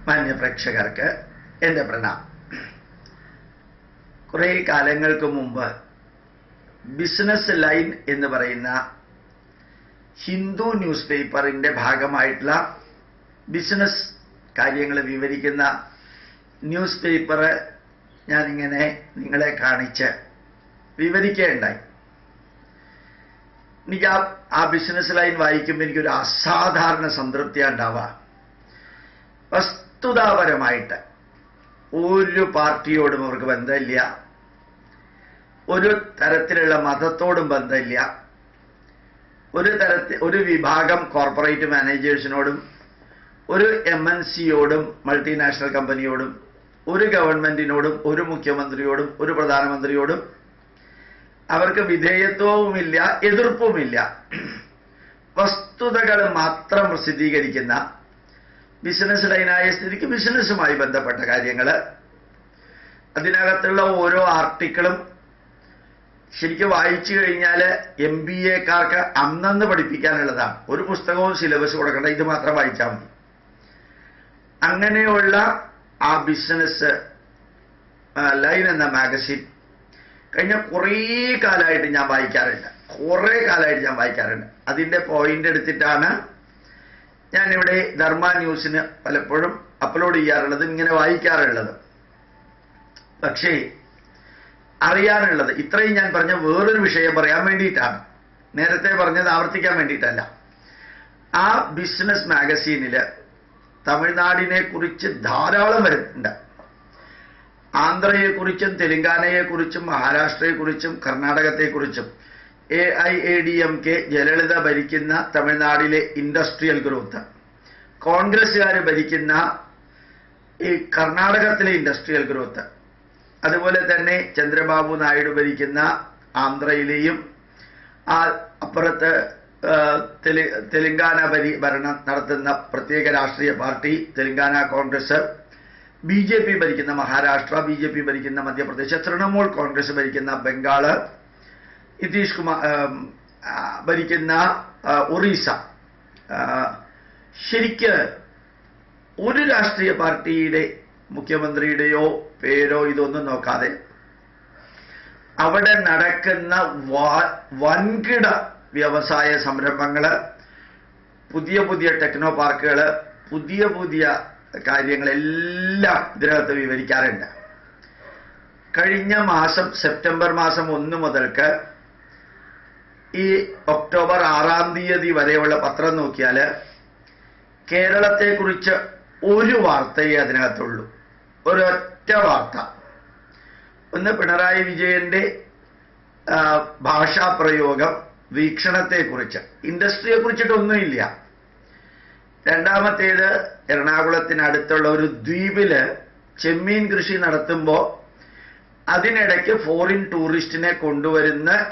മാന്യ പ്രേക്ഷകർക്ക് എൻ്റെ പ്രണാമം. കുറേ കാലങ്ങൾക്ക് മുമ്പ് ബിസിനസ് ലൈൻ എന്ന് പറയുന്ന ഹിന്ദു ന്യൂസ് പേപ്പറിൻ്റെ ഭാഗമായിട്ടുള്ള ബിസിനസ് കാര്യങ്ങൾ വിവരിക്കുന്ന ന്യൂസ് പേപ്പർ ഞാനിങ്ങനെ നിങ്ങളെ കാണിച്ച് വിവരിക്കുകയുണ്ടായി. എനിക്ക് ആ ബിസിനസ് ലൈൻ വായിക്കുമ്പോൾ എനിക്കൊരു അസാധാരണ സംതൃപ്തിയാണ് ഉണ്ടാവുക. വസ്തുതാപരമായിട്ട് ഒരു പാർട്ടിയോടും അവർക്ക് ബന്ധമില്ല, ഒരു തരത്തിലുള്ള മതത്തോടും ബന്ധമില്ല, ഒരു വിഭാഗം കോർപ്പറേറ്റ് മാനേജേഴ്സിനോടും ഒരു MNCയോടും മൾട്ടിനാഷണൽ കമ്പനിയോടും ഒരു ഗവൺമെന്റിനോടും ഒരു മുഖ്യമന്ത്രിയോടും ഒരു പ്രധാനമന്ത്രിയോടും അവർക്ക് വിധേയത്വവുമില്ല, എതിർപ്പുമില്ല. വസ്തുതകൾ മാത്രം പ്രസിദ്ധീകരിക്കുന്ന ബിസിനസ് ലൈനായ സ്ഥിതിക്ക് ബിസിനസ്സുമായി ബന്ധപ്പെട്ട കാര്യങ്ങൾ, അതിനകത്തുള്ള ഓരോ ആർട്ടിക്കിളും ശരിക്കും വായിച്ചു കഴിഞ്ഞാൽ MBAക്കാർക്ക് അന്നന്ന് പഠിപ്പിക്കാനുള്ളതാണ്. ഒരു പുസ്തകവും സിലബസ് കൊടുക്കേണ്ട, ഇത് മാത്രം വായിച്ചാൽ മതി. അങ്ങനെയുള്ള ആ ബിസിനസ് ലൈൻ എന്ന മാഗസിൻ കഴിഞ്ഞ കുറേ കാലമായിട്ട് ഞാൻ വായിക്കാറുണ്ട്. അതിൻ്റെ പോയിന്റ് എടുത്തിട്ടാണ് ഞാനിവിടെ ധർമ്മ ന്യൂസിന് പലപ്പോഴും അപ്ലോഡ് ചെയ്യാറുള്ളത്, ഇങ്ങനെ വായിക്കാറുള്ളത്. പക്ഷേ അറിയാനുള്ളത് ഇത്രയും ഞാൻ പറഞ്ഞ വേറൊരു വിഷയം പറയാൻ വേണ്ടിയിട്ടാണ്. നേരത്തെ പറഞ്ഞത് ആവർത്തിക്കാൻ വേണ്ടിയിട്ടല്ല. ആ ബിസിനസ് മാഗസീനിൽ തമിഴ്നാടിനെ കുറിച്ച് ധാരാളം വരുന്നുണ്ട്. ആന്ധ്രയെക്കുറിച്ചും തെലങ്കാനയെക്കുറിച്ചും മഹാരാഷ്ട്രയെക്കുറിച്ചും കർണാടകത്തെക്കുറിച്ചും AIADMK ജയലളിത ഭരിക്കുന്ന തമിഴ്നാടിലെ ഇൻഡസ്ട്രിയൽ ഗ്രോത്ത്, കോൺഗ്രസ്സുകാർ ഭരിക്കുന്ന ഈ കർണാടകത്തിലെ ഇൻഡസ്ട്രിയൽ ഗ്രോത്ത്, അതുപോലെ തന്നെ ചന്ദ്രബാബു നായിഡു ഭരിക്കുന്ന ആന്ധ്രയിലെയും അപ്പുറത്ത് തെലങ്കാന ഭരണം നടത്തുന്ന പ്രത്യേക രാഷ്ട്രീയ പാർട്ടി തെലങ്കാന കോൺഗ്രസ്, BJP ഭരിക്കുന്ന മഹാരാഷ്ട്ര, BJP ഭരിക്കുന്ന മധ്യപ്രദേശ്, തൃണമൂൽ കോൺഗ്രസ് ഭരിക്കുന്ന ബംഗാള്, നിതീഷ് കുമാർ ഭരിക്കുന്ന ഒറീസ. ശരിക്ക് ഒരു രാഷ്ട്രീയ പാർട്ടിയുടെ മുഖ്യമന്ത്രിയുടെയോ പേരോ ഇതൊന്നും നോക്കാതെ അവിടെ നടക്കുന്ന വൻകിട വ്യവസായ സംരംഭങ്ങൾ, പുതിയ പുതിയ ടെക്നോ പാർക്കുകൾ, പുതിയ കാര്യങ്ങളെല്ലാം ഇതിനകത്ത് വിവരിക്കാറുണ്ട്. കഴിഞ്ഞ മാസം സെപ്റ്റംബർ മാസം 1 മുതൽക്ക് ഈ ഒക്ടോബർ 6 തീയതി വരെയുള്ള പത്രം നോക്കിയാൽ കേരളത്തെക്കുറിച്ച് ഒരു വാർത്തയേ അതിനകത്തുള്ളൂ, ഒരൊറ്റ വാർത്ത. ഒന്ന് പിണറായി വിജയന്റെ ഭാഷാപ്രയോഗം, വീക്ഷണത്തെക്കുറിച്ച്, ഇൻഡസ്ട്രിയെക്കുറിച്ചിട്ടൊന്നുമില്ല. രണ്ടാമത്തേത് എറണാകുളത്തിനടുത്തുള്ള ഒരു ദ്വീപില് ചെമ്മീൻ കൃഷി നടത്തുമ്പോൾ അതിനിടയ്ക്ക് ഫോറിൻ ടൂറിസ്റ്റിനെ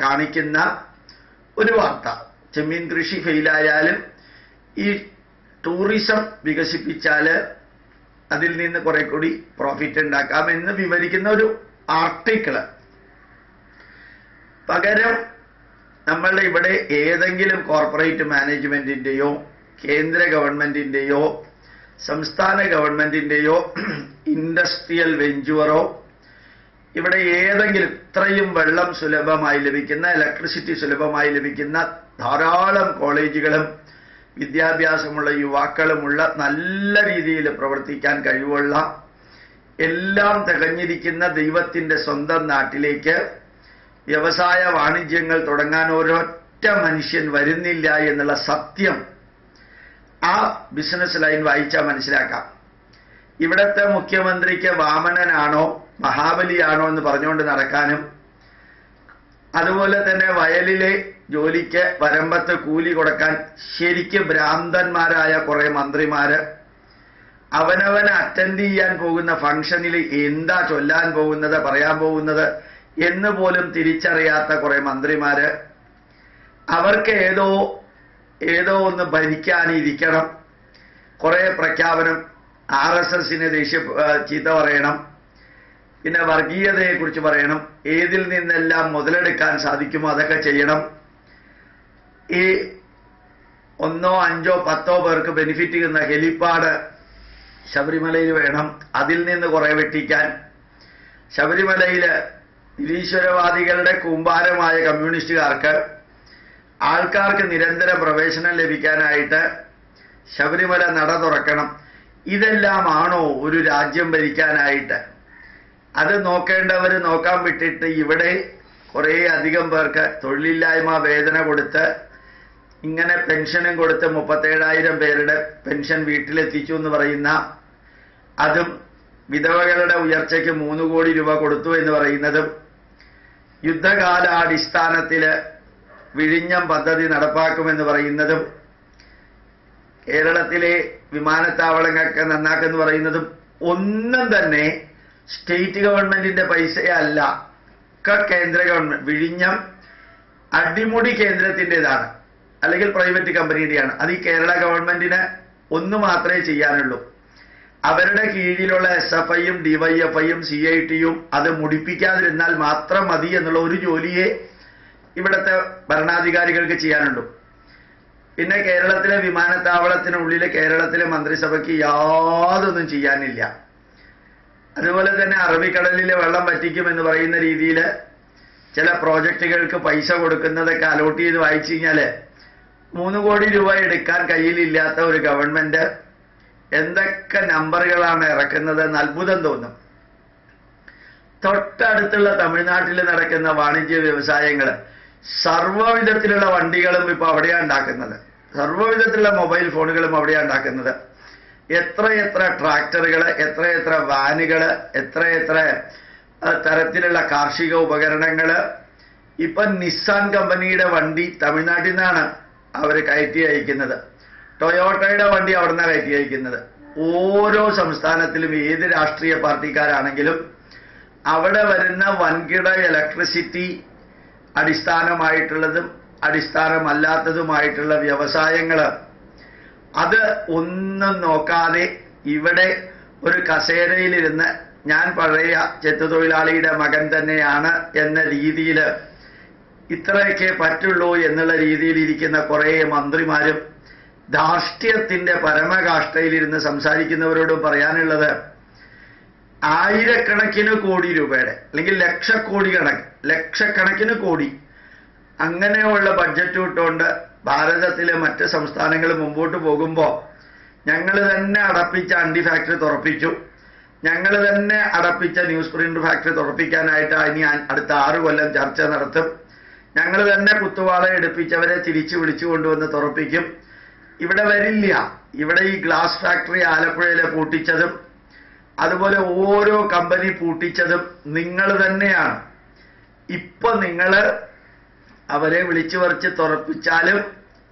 കാണിക്കുന്ന ഒരു വാർത്ത. ചെമ്മീൻ കൃഷി ഫെയിലായാലും ഈ ടൂറിസം വികസിപ്പിച്ചാൽ അതിൽ നിന്ന് കുറെ കൂടി പ്രോഫിറ്റ് ഉണ്ടാക്കാം എന്ന് വിവരിക്കുന്ന ഒരു ആർട്ടിക്കിള്. പകരം നമ്മളുടെ ഇവിടെ ഏതെങ്കിലും കോർപ്പറേറ്റ് മാനേജ്മെന്റിന്റെയോ കേന്ദ്ര ഗവൺമെന്റിന്റെയോ സംസ്ഥാന ഗവൺമെന്റിന്റെയോ ഇൻഡസ്ട്രിയൽ വെഞ്ചുവറോ, ഇവിടെ ഏതെങ്കിലും ഇത്രയും വെള്ളം സുലഭമായി ലഭിക്കുന്ന, ഇലക്ട്രിസിറ്റി സുലഭമായി ലഭിക്കുന്ന ധാരാളം കോളേജുകളും വിദ്യാഭ്യാസമുള്ള യുവാക്കളുമുള്ള, നല്ല രീതിയിൽ പ്രവർത്തിക്കാൻ കഴിവുള്ള, എല്ലാം തികഞ്ഞിരിക്കുന്ന ദൈവത്തിൻ്റെ സ്വന്തം നാട്ടിലേക്ക് വ്യവസായ വാണിജ്യങ്ങൾ തുടങ്ങാൻ ഒരൊറ്റ മനുഷ്യൻ വരുന്നില്ല എന്നുള്ള സത്യം ആ ബിസിനസ് ലൈൻ വായിച്ചാൽ മനസ്സിലാക്കാം. ഇവിടുത്തെ മുഖ്യമന്ത്രിക്ക് വാമനനാണോ മഹാബലിയാണോ എന്ന് പറഞ്ഞുകൊണ്ട് നടക്കാനും, അതുപോലെ തന്നെ വയലിലെ ജോലിക്ക് വരമ്പത്ത് കൂലി കൊടുക്കാൻ ശരിക്ക് ഭ്രാന്തന്മാരായ കുറെ മന്ത്രിമാര്, അവനവൻ അറ്റൻഡ് ചെയ്യാൻ പോകുന്ന ഫംഗ്ഷനിൽ എന്താ ചൊല്ലാൻ പോകുന്നത്, പറയാൻ പോകുന്നത് എന്ന് പോലും തിരിച്ചറിയാത്ത കുറെ മന്ത്രിമാര്, അവർക്ക് ഏതോ ഒന്ന് ഭരിക്കാനിരിക്കണം, കുറെ പ്രഖ്യാപനം, RSSനെ ചീത്ത പറയണം, പിന്നെ വർഗീയതയെക്കുറിച്ച് പറയണം, ഏതിൽ നിന്നെല്ലാം മുതലെടുക്കാൻ സാധിക്കുമോ അതൊക്കെ ചെയ്യണം. ഈ 1, 5, 10 പേർക്ക് ബെനിഫിറ്റ് ചെയ്യുന്ന ഹെലിപ്പാഡ് ശബരിമലയിൽ വേണം, അതിൽ നിന്ന് കുറെ വെട്ടിക്കാൻ. ശബരിമലയിൽ നിരീശ്വരവാദികളുടെ കൂമ്പാരമായ കമ്മ്യൂണിസ്റ്റുകാർക്ക് ആൾക്കാർക്ക് നിരന്തരം പ്രവേശനം ലഭിക്കാനായിട്ട് ശബരിമല നട തുറക്കണം. ഇതെല്ലാമാണോ ഒരു രാജ്യം ഭരിക്കാനായിട്ട്? അത് നോക്കേണ്ടവർ നോക്കാൻ വിട്ടിട്ട് ഇവിടെ കുറേ അധികം പേർക്ക് തൊഴിലില്ലായ്മ വേതന കൊടുത്ത് ഇങ്ങനെ പെൻഷനും കൊടുത്ത് 37,000 പേരുടെ പെൻഷൻ വീട്ടിലെത്തിച്ചു എന്ന് പറയുന്ന, അതും വിധവകളുടെ ഉയർച്ചയ്ക്ക് 3 കോടി രൂപ കൊടുത്തു എന്ന് പറയുന്നതും, യുദ്ധകാലാടിസ്ഥാനത്തിൽ വിഴിഞ്ഞം പദ്ധതി നടപ്പാക്കുമെന്ന് പറയുന്നതും, കേരളത്തിലെ വിമാനത്താവളങ്ങൾക്ക് നന്നാക്കെന്ന് പറയുന്നതും ഒന്നും തന്നെ സ്റ്റേറ്റ് ഗവൺമെന്റിന്റെ പൈസയല്ല, കേന്ദ്ര ഗവൺമെന്റ്. വിഴിഞ്ഞം അടിമുടി കേന്ദ്രത്തിൻ്റെതാണ്, അല്ലെങ്കിൽ പ്രൈവറ്റ് കമ്പനിയുടെയാണ്. അത് ഈ കേരള ഗവൺമെന്റിന് ഒന്ന് മാത്രമേ ചെയ്യാനുള്ളൂ. അവരുടെ കീഴിലുള്ള SFIയും DYFIയും CITയും അത് മുടിപ്പിക്കാതിരുന്നാൽ മാത്രം മതി എന്നുള്ള ഒരു ജോലിയെ ഇവിടുത്തെ ഭരണാധികാരികൾക്ക് ചെയ്യാനുള്ളൂ. പിന്നെ കേരളത്തിലെ വിമാനത്താവളത്തിനുള്ളിൽ കേരളത്തിലെ മന്ത്രിസഭയ്ക്ക് യാതൊന്നും ചെയ്യാനില്ല. അതുപോലെ തന്നെ അറബിക്കടലിലെ വെള്ളം വറ്റിക്കുമെന്ന് പറയുന്ന രീതിയിൽ ചില പ്രോജക്റ്റുകൾക്ക് പൈസ കൊടുക്കുന്നതൊക്കെ അലോട്ട് ചെയ്ത് വായിച്ചു കഴിഞ്ഞാൽ 3 കോടി രൂപ എടുക്കാൻ കയ്യിലില്ലാത്ത ഒരു ഗവൺമെന്റ് എന്തൊക്കെ നമ്പറുകളാണ് ഇറക്കുന്നതെന്ന് അത്ഭുതം തോന്നും. തൊട്ടടുത്തുള്ള തമിഴ്നാട്ടിൽ നടക്കുന്ന വാണിജ്യ വ്യവസായങ്ങൾ, സർവ്വവിധത്തിലുള്ള വണ്ടികളും ഇപ്പോൾ അവിടെയാണ് ഉണ്ടാക്കുന്നത്, സർവ്വവിധത്തിലുള്ള മൊബൈൽ ഫോണുകളും അവിടെയാണ് ഉണ്ടാക്കുന്നത്. എത്രയെത്ര ട്രാക്ടറുകൾ, എത്രയെത്ര വാനുകൾ, എത്രയെത്ര തരത്തിലുള്ള കാർഷിക ഉപകരണങ്ങൾ. ഇപ്പം നിസ്സാൻ കമ്പനിയുടെ വണ്ടി തമിഴ്നാട്ടിൽ നിന്നാണ് അവർ കയറ്റി അയക്കുന്നത്. ടൊയോട്ടയുടെ വണ്ടി അവിടെ നിന്നാണ് കയറ്റി അയക്കുന്നത്. ഓരോ സംസ്ഥാനത്തിലും ഏത് രാഷ്ട്രീയ പാർട്ടിക്കാരാണെങ്കിലും അവിടെ വരുന്ന വൻകിട ഇലക്ട്രിസിറ്റി അടിസ്ഥാനമായിട്ടുള്ളതും അടിസ്ഥാനമല്ലാത്തതുമായിട്ടുള്ള വ്യവസായങ്ങൾ, അത് ഒന്നും നോക്കാതെ ഇവിടെ ഒരു കസേരയിലിരുന്ന് ഞാൻ പഴയ ചെത്തുതൊഴിലാളിയുടെ മകൻ തന്നെയാണ് എന്ന രീതിയിൽ ഇത്രയൊക്കെ പറ്റുള്ളൂ എന്നുള്ള രീതിയിൽ ഇരിക്കുന്ന കുറേ മന്ത്രിമാരും ധാർഷ്ട്യത്തിന്റെ പരമകാഷ്ഠയിലിരുന്ന് സംസാരിക്കുന്നവരോടും പറയാനുള്ളത്, ആയിരക്കണക്കിന് കോടി രൂപയുടെ അല്ലെങ്കിൽ ലക്ഷക്കണക്കിന് കോടി അങ്ങനെയുള്ള ബഡ്ജറ്റ് ഇട്ടുകൊണ്ട് ഭാരതത്തിലെ മറ്റ് സംസ്ഥാനങ്ങൾ മുമ്പോട്ട് പോകുമ്പോൾ ഞങ്ങൾ തന്നെ അടപ്പിച്ച അണ്ടി ഫാക്ടറി തുറപ്പിച്ചു, ഞങ്ങൾ തന്നെ അടപ്പിച്ച ന്യൂസ് പ്രിന്റ് ഫാക്ടറി തുറപ്പിക്കാനായിട്ട് ഇനി അടുത്ത 6 കൊല്ലം ചർച്ച നടത്തും, ഞങ്ങൾ തന്നെ കുത്തുവാള എടുപ്പിച്ചവരെ തിരിച്ചു വിളിച്ചു കൊണ്ടുവന്ന് തുറപ്പിക്കും. ഇവിടെ വരില്ല. ഇവിടെ ഈ ഗ്ലാസ് ഫാക്ടറി ആലപ്പുഴയിലെ പൂട്ടിച്ചതും അതുപോലെ ഓരോ കമ്പനി പൂട്ടിച്ചതും നിങ്ങൾ തന്നെയാണ്. ഇപ്പൊ നിങ്ങൾ അവരെ വിളിച്ചു പറിച്ച് തുറപ്പിച്ചാലും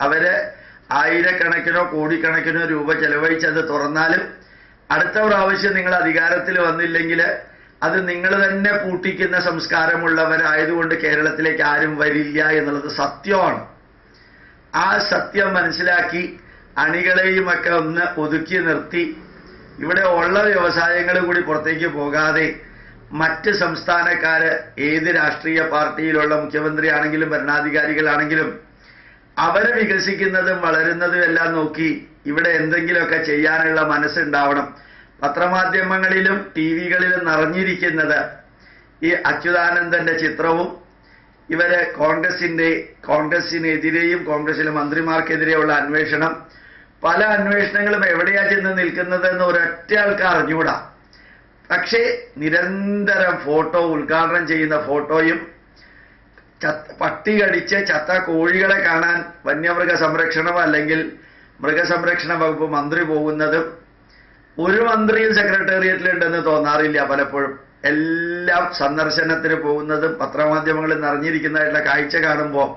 അവരെ ആയിരക്കണക്കിനോ കോടിക്കണക്കിനോ രൂപ ചെലവഴിച്ചത് തുറന്നാലും അടുത്ത പ്രാവശ്യം നിങ്ങൾ അധികാരത്തിൽ വന്നില്ലെങ്കിൽ അത് നിങ്ങൾ തന്നെ പൂട്ടിക്കുന്ന സംസ്കാരമുള്ളവരായതുകൊണ്ട് കേരളത്തിലേക്ക് ആരും വരില്ല എന്നുള്ളത് സത്യമാണ്. ആ സത്യം മനസ്സിലാക്കി അണികളെയുമൊക്കെ ഒന്ന് ഒതുക്കി നിർത്തി ഇവിടെ ഉള്ള വ്യവസായങ്ങൾ കൂടി പുറത്തേക്ക് പോകാതെ മറ്റ് സംസ്ഥാനക്കാര് ഏത് രാഷ്ട്രീയ പാർട്ടിയിലുള്ള മുഖ്യമന്ത്രി ആണെങ്കിലും ഭരണാധികാരികളാണെങ്കിലും അവരെ വികസിക്കുന്നതും വളരുന്നതും എല്ലാം നോക്കി ഇവിടെ എന്തെങ്കിലുമൊക്കെ ചെയ്യാനുള്ള മനസ്സുണ്ടാവണം. പത്രമാധ്യമങ്ങളിലും TV-കളിലും നിറഞ്ഞിരിക്കുന്നത് ഈ അച്യുതാനന്ദന്റെ ചിത്രവും ഇവരെ കോൺഗ്രസിനെതിരെയും കോൺഗ്രസിലെ മന്ത്രിമാർക്കെതിരെയുള്ള അന്വേഷണം, പല അന്വേഷണങ്ങളും എവിടെയാ ചെന്ന് നിൽക്കുന്നതെന്ന് ഒരൊറ്റ ആൾക്ക് അറിഞ്ഞൂടാ. പക്ഷേ നിരന്തരം ഫോട്ടോ, ഉദ്ഘാടനം ചെയ്യുന്ന ഫോട്ടോയും പട്ടി കടിച്ച് ചത്ത കോഴികളെ കാണാൻ വന്യമൃഗ സംരക്ഷണം അല്ലെങ്കിൽ മൃഗസംരക്ഷണ വകുപ്പ് മന്ത്രി പോകുന്നതും ഒരു മന്ത്രിയും സെക്രട്ടേറിയറ്റിലുണ്ടെന്ന് തോന്നാറില്ല പലപ്പോഴും. എല്ലാം സന്ദർശനത്തിന് പോകുന്നതും പത്രമാധ്യമങ്ങളിൽ നിറഞ്ഞിരിക്കുന്നതായിട്ടുള്ള കാഴ്ച കാണുമ്പോൾ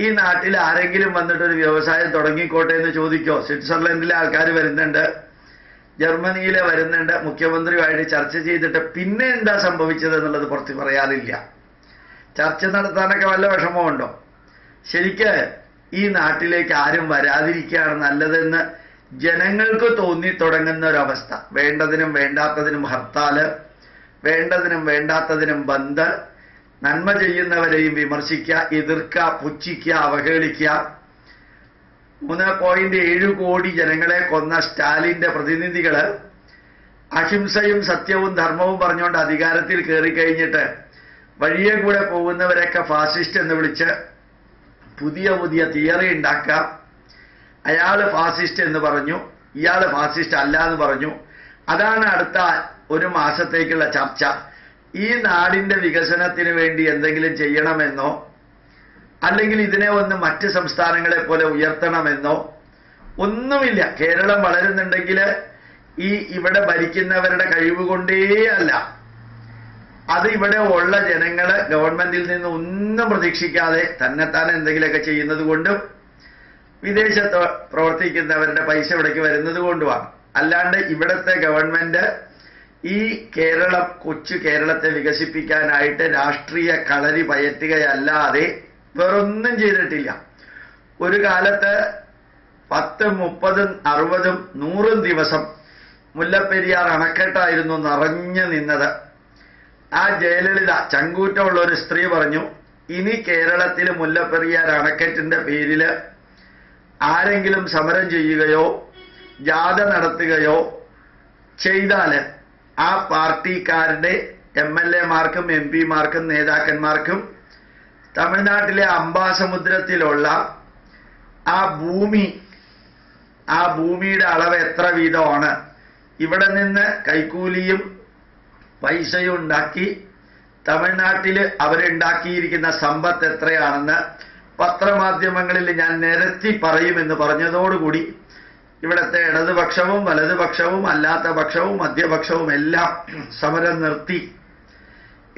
ഈ നാട്ടിൽ ആരെങ്കിലും വന്നിട്ടൊരു വ്യവസായം തുടങ്ങിക്കോട്ടെ എന്ന് ചോദിക്കോ? സ്വിറ്റ്സർലൻഡിലെ ആൾക്കാർ വരുന്നുണ്ട്, ജർമ്മനിയിലെ വരുന്നുണ്ട്, മുഖ്യമന്ത്രിയുമായിട്ട് ചർച്ച ചെയ്തിട്ട് പിന്നെ എന്താ സംഭവിച്ചത് എന്നുള്ളത് പുറത്ത് പറയാറില്ല. ചർച്ച നടത്താനൊക്കെ വല്ല വിഷമമുണ്ടോ? ശരിക്ക് ഈ നാട്ടിലേക്ക് ആരും വരാതിരിക്കുകയാണ് നല്ലതെന്ന് ജനങ്ങൾക്ക് തോന്നി തുടങ്ങുന്ന ഒരവസ്ഥ. വേണ്ടതിനും വേണ്ടാത്തതിനും ഹർത്താല്, വേണ്ടതിനും വേണ്ടാത്തതിനും ബന്ദ്, നന്മ ചെയ്യുന്നവരെയും വിമർശിക്കുക, എതിർക്കുക, പുച്ഛിക്കുക, അവഹേളിക്കുക. 3.7 കോടി ജനങ്ങളെ കൊന്ന സ്റ്റാലിന്റെ പ്രതിനിധികള് അഹിംസയും സത്യവും ധർമ്മവും പറഞ്ഞുകൊണ്ട് അധികാരത്തിൽ കയറിക്കഴിഞ്ഞിട്ട് വഴിയെ കൂടെ പോകുന്നവരൊക്കെ ഫാസിസ്റ്റ് എന്ന് വിളിച്ച് പുതിയ പുതിയ തിയറി ഉണ്ടാക്കാം. അയാള് ഫാസിസ്റ്റ് എന്ന് പറഞ്ഞു, ഇയാള് ഫാസിസ്റ്റ് അല്ല എന്ന് പറഞ്ഞു. അതാണ് അടുത്ത ഒരു മാസത്തേക്കുള്ള ചർച്ച. ഈ നാടിന്റെ വികസനത്തിന് വേണ്ടി എന്തെങ്കിലും ചെയ്യണമെന്നോ അല്ലെങ്കിൽ ഇതിനെ ഒന്ന് മറ്റ് സംസ്ഥാനങ്ങളെ പോലെ ഉയർത്തണമെന്നോ ഒന്നുമില്ല. കേരളം വളരുന്നുണ്ടെങ്കിൽ ഇവിടെ ഭരിക്കുന്നവരുടെ കഴിവ് കൊണ്ടേ അല്ല, അത് ഇവിടെ ഉള്ള ജനങ്ങള് ഗവൺമെന്റിൽ നിന്ന് ഒന്നും പ്രതീക്ഷിക്കാതെ തന്നെത്താൻ എന്തെങ്കിലുമൊക്കെ ചെയ്യുന്നത് കൊണ്ടും വിദേശത്ത് പ്രവർത്തിക്കുന്നവരുടെ പൈസ ഇവിടേക്ക് വരുന്നത് കൊണ്ടുമാണ്. അല്ലാണ്ട് ഇവിടുത്തെ ഗവൺമെന്റ് ഈ കൊച്ചു കേരളത്തെ വികസിപ്പിക്കാനായിട്ട് രാഷ്ട്രീയ കളരി പയറ്റുകയല്ലാതെ വേറൊന്നും ചെയ്തിട്ടില്ല. ഒരു കാലത്ത് 10, 30, 60, 100 ദിവസം മുല്ലപ്പെരിയാർ അണക്കെട്ടായിരുന്നു നിറഞ്ഞു നിന്നത്. ആ ജയലളിത ചങ്കൂറ്റമുള്ള ഒരു സ്ത്രീ പറഞ്ഞു, ഇനി കേരളത്തിൽ മുല്ലപ്പെരിയാർ അണക്കെട്ടിന്റെ പേരില് ആരെങ്കിലും സമരം ചെയ്യുകയോ ജാഥ നടത്തുകയോ ചെയ്താല് ആ പാർട്ടിക്കാരുടെ MLA-മാർക്കും MP-മാർക്കും നേതാക്കന്മാർക്കും തമിഴ്നാട്ടിലെ അംബാസമുദ്രത്തിലുള്ള ആ ഭൂമിയുടെ അളവ് എത്ര വീതമാണ്, ഇവിടെ നിന്ന് കൈക്കൂലിയും പൈസയും ഉണ്ടാക്കി തമിഴ്നാട്ടിൽ അവരുണ്ടാക്കിയിരിക്കുന്ന സമ്പത്ത് എത്രയാണെന്ന് പത്രമാധ്യമങ്ങളിൽ ഞാൻ നിരത്തി പറയുമെന്ന് പറഞ്ഞതോടുകൂടി ഇവിടുത്തെ ഇടതുപക്ഷവും വലതുപക്ഷവും അല്ലാത്ത പക്ഷവും മധ്യപക്ഷവും എല്ലാം സമരം നിർത്തി.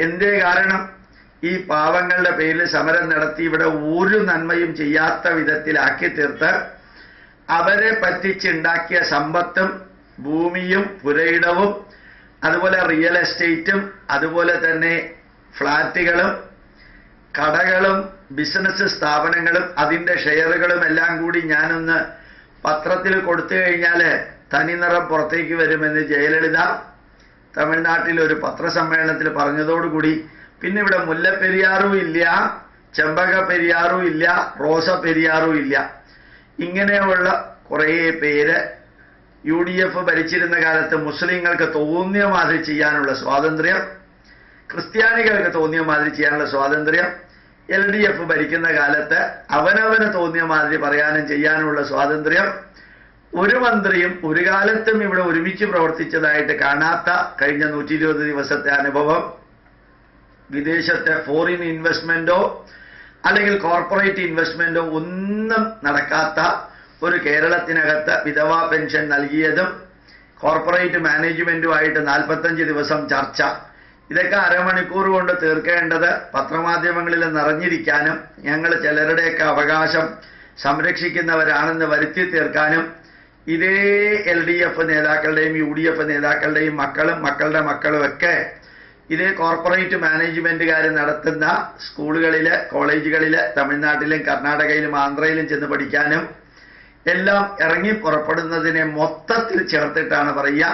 എന്തേ കാരണം? ഈ പാവങ്ങളുടെ പേരിൽ സമരം നടത്തി ഇവിടെ ഒരു നന്മയും ചെയ്യാത്ത വിധത്തിലാക്കി തീർത്ത് അവരെ പറ്റിച്ചുണ്ടാക്കിയ സമ്പത്തും ഭൂമിയും പുരയിടവും അതുപോലെ റിയൽ എസ്റ്റേറ്റും അതുപോലെ തന്നെ ഫ്ലാറ്റുകളും കടകളും ബിസിനസ് സ്ഥാപനങ്ങളും അതിൻ്റെ ഷെയറുകളും എല്ലാം കൂടി ഞാനൊന്ന് പത്രത്തിൽ കൊടുത്തു കഴിഞ്ഞാൽ തനിനിറം പുറത്തേക്ക് വരുമെന്ന് ജയലളിത തമിഴ്നാട്ടിൽ ഒരു പത്രസമ്മേളനത്തിൽ പറഞ്ഞതോടുകൂടി പിന്നെ ഇവിടെ മുല്ലപ്പെരിയാറും ഇല്ല, ചെമ്പക പെരിയാറും ഇല്ല, റോസ പെരിയാറും ഇല്ല. ഇങ്ങനെയുള്ള കുറേ പേര് UDF ഭരിച്ചിരുന്ന കാലത്ത് മുസ്ലിങ്ങൾക്ക് തോന്നിയ മാതിരി ചെയ്യാനുള്ള സ്വാതന്ത്ര്യം, ക്രിസ്ത്യാനികൾക്ക് തോന്നിയ മാതിരി ചെയ്യാനുള്ള സ്വാതന്ത്ര്യം, LDF ഭരിക്കുന്ന കാലത്ത് അവനവന് തോന്നിയ മാതിരി പറയാനും ചെയ്യാനുള്ള സ്വാതന്ത്ര്യം, ഒരു മന്ത്രിയും ഒരു കാലത്തും ഇവിടെ ഒരുമിച്ച് പ്രവർത്തിച്ചതായിട്ട് കാണാത്ത കഴിഞ്ഞ 120 ദിവസത്തെ അനുഭവം, വിദേശത്തെ ഫോറിൻ ഇൻവെസ്റ്റ്മെന്റോ അല്ലെങ്കിൽ കോർപ്പറേറ്റ് ഇൻവെസ്റ്റ്മെന്റോ ഒന്നും നടക്കാത്ത ഒരു കേരളത്തിനകത്ത് വിധവാ പെൻഷൻ നൽകിയതും കോർപ്പറേറ്റ് മാനേജ്മെന്റുമായിട്ട് 45 ദിവസം ചർച്ച, ഇതൊക്കെ അരമണിക്കൂർ കൊണ്ട് തീർക്കേണ്ടത് പത്രമാധ്യമങ്ങളിൽ നിറഞ്ഞിരിക്കാനും ഞങ്ങൾ ചിലരുടെയൊക്കെ അവകാശം സംരക്ഷിക്കുന്നവരാണെന്ന് വരുത്തി തീർക്കാനും ഇതേ LDF നേതാക്കളുടെയും UDF നേതാക്കളുടെയും മക്കളും മക്കളുടെ മക്കളുമൊക്കെ ഇതേ കോർപ്പറേറ്റ് മാനേജ്മെന്റുകാർ നടത്തുന്ന സ്കൂളുകളില് കോളേജുകളില് തമിഴ്നാട്ടിലും കർണാടകയിലും ആന്ധ്രയിലും ചെന്ന് പഠിക്കാനും എല്ലാം ഇറങ്ങി പുറപ്പെടുന്നതിനെ മൊത്തത്തിൽ ചേർത്തിട്ടാണ് പറയുക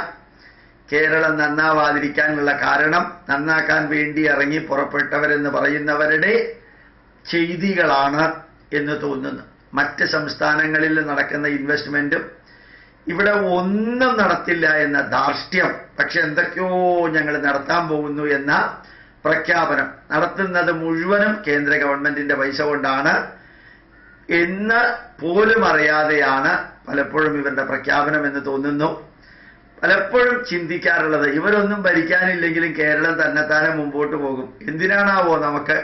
കേരളം നന്നാവാതിരിക്കാനുള്ള കാരണം നന്നാക്കാൻ വേണ്ടി ഇറങ്ങി പുറപ്പെട്ടവരെന്ന് പറയുന്നവരുടെ ചെയ്തികളാണ് എന്ന് തോന്നുന്നു. മറ്റ് സംസ്ഥാനങ്ങളിൽ നടക്കുന്ന ഇൻവെസ്റ്റ്മെന്റും ഇവിടെ ഒന്നും നടത്തില്ല എന്ന ധാർഷ്ട്യം, പക്ഷെ എന്തൊക്കെയോ ഞങ്ങൾ നടത്താൻ പോകുന്നു എന്ന പ്രഖ്യാപനം നടത്തുന്നത് മുഴുവനും കേന്ദ്ര ഗവൺമെന്റിന്റെ പൈസ കൊണ്ടാണ് എന്ന് പോലും അറിയാതെയാണ് പലപ്പോഴും ഇവരുടെ പ്രഖ്യാപനം എന്ന് തോന്നുന്നു. പലപ്പോഴും ചിന്തിക്കാറുള്ളത് ഇവരൊന്നും ഭരിക്കാനില്ലെങ്കിലും കേരളം തന്നെത്താനെ മുമ്പോട്ട് പോകും. എന്തിനാണാവോ നമുക്ക്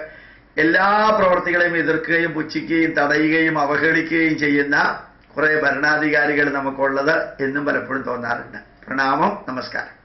എല്ലാ പ്രവർത്തികളെയും എതിർക്കുകയും പുച്ഛിക്കുകയും തടയുകയും അവഹേളിക്കുകയും ചെയ്യുന്ന കുറെ ഭരണാധികാരികൾ നമുക്കുള്ളത് എന്നും പലപ്പോഴും തോന്നാറുണ്ട്. പ്രണാമം, നമസ്കാരം.